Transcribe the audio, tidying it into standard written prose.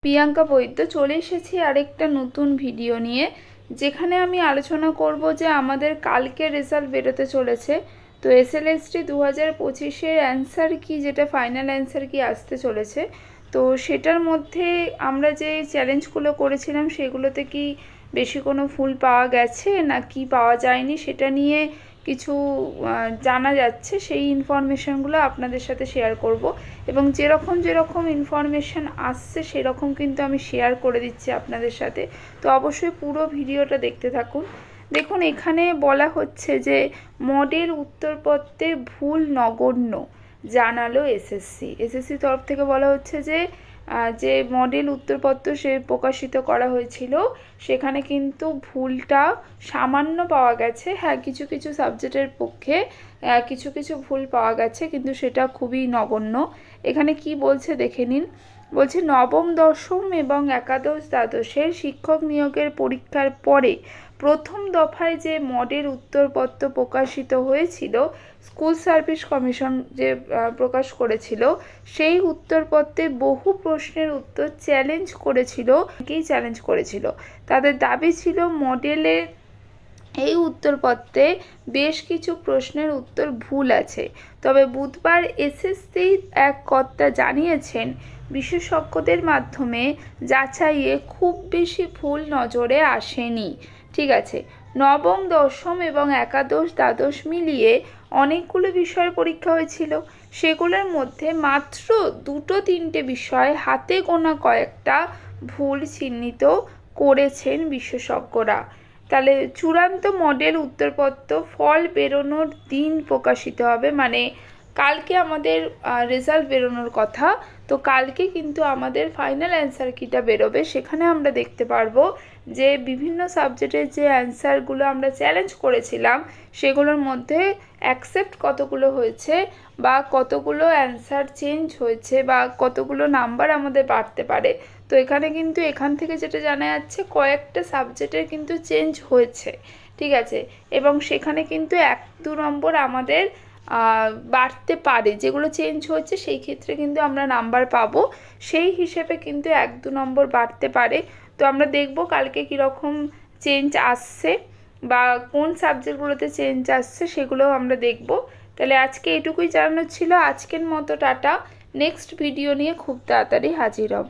প্রিয়াঙ্কা বৈদ্য চলে এসেছি আরেকটা নতুন ভিডিও নিয়ে, যেখানে আমি আলোচনা করব যে আমাদের কালকে রেজাল্ট বেরোতে চলেছে। তো এসএলএসটি 2025-এর অ্যান্সার কি, যেটা ফাইনাল অ্যান্সার কি আসতে চলেছে, তো সেটার মধ্যে আমরা যে চ্যালেঞ্জগুলো করেছিলাম সেগুলোতে কি বেশি কোনো ফুল পাওয়া গেছে না কি পাওয়া যায়নি সেটা নিয়ে কিছু জানা যাচ্ছে। সেই ইনফরমেশানগুলো আপনাদের সাথে শেয়ার করব এবং যেরকম ইনফরমেশান আসছে সেরকম কিন্তু আমি শেয়ার করে দিচ্ছি আপনাদের সাথে। তো অবশ্যই পুরো ভিডিওটা দেখতে থাকুন। দেখুন, এখানে বলা হচ্ছে যে মডেল উত্তরপত্রে ভুল নগণ্য জানালো এসএসসি তরফ থেকে বলা হচ্ছে যে যে মডেল উত্তরপত্র সে প্রকাশিত করা হয়েছিল সেখানে কিন্তু ভুলটা সামান্য পাওয়া গেছে। হ্যাঁ, কিছু কিছু সাবজেক্টের পক্ষে কিছু কিছু ভুল পাওয়া গেছে, কিন্তু সেটা খুবই নগণ্য। এখানে কি বলছে দেখে নিন। বলছে নবম, দশম এবং একাদশ দ্বাদশের শিক্ষক নিয়োগের পরীক্ষার পরে প্রথম দফায় যে মডেল উত্তরপত্র প্রকাশিত হয়েছিল, স্কুল সার্ভিস কমিশন যে প্রকাশ করেছিল, সেই উত্তরপত্রে বহু প্রশ্নের উত্তর চ্যালেঞ্জ করেছিল। তাদের দাবি ছিল মডেলের এই উত্তরপত্রে বেশ কিছু প্রশ্নের উত্তর ভুল আছে। তবে বুধবার এসএসসি এক কর্তা জানিয়েছেন বিশেষজ্ঞদের মাধ্যমে যাচাইয়ে খুব বেশি ভুল নজরে আসেনি। ঠিক আছে, নবম, দশম এবং একাদশ দ্বাদশ মিলিয়ে অনেকগুলো বিষয়ের পরীক্ষা হয়েছিল। সেগুলোর মধ্যে মাত্র 2-3টে বিষয় হাতে গোনা কয়েকটা ভুল চিহ্নিত করেছেন বিশেষজ্ঞরা। তাহলে চূড়ান্ত মডেল উত্তরপত্র ফল বেরোনোর দিন প্রকাশিত হবে, মানে কালকে আমাদের রেজাল্ট বেরোনোর কথা। তো কালকে কিন্তু আমাদের ফাইনাল অ্যান্সার কিটা বেরোবে, সেখানে আমরা দেখতে পারবো যে বিভিন্ন সাবজেক্টের যে অ্যান্সারগুলো আমরা চ্যালেঞ্জ করেছিলাম সেগুলোর মধ্যে অ্যাকসেপ্ট কতগুলো হয়েছে, বা কতগুলো অ্যান্সার চেঞ্জ হয়েছে, বা কতগুলো নাম্বার আমাদের বাড়তে পারে। তো এখানে কিন্তু এখান থেকে যেটা জানা যাচ্ছে কয়েকটা সাবজেক্টের কিন্তু চেঞ্জ হয়েছে। ঠিক আছে, এবং সেখানে কিন্তু 1-2 নম্বর আমাদের বাড়তে পারে। যেগুলো চেঞ্জ হচ্ছে সেই ক্ষেত্রে কিন্তু আমরা নাম্বার পাবো, সেই হিসেবে কিন্তু 1-2 নম্বর বাড়তে পারে। তো আমরা দেখব কালকে কীরকম চেঞ্জ আসছে বা কোন সাবজেক্টগুলোতে চেঞ্জ আসছে সেগুলোও আমরা দেখব। তাহলে আজকে এটুকুই জানানোর ছিল। আজকের মতো টাটা। নেক্সট ভিডিও নিয়ে খুব তাড়াতাড়ি হাজির হব।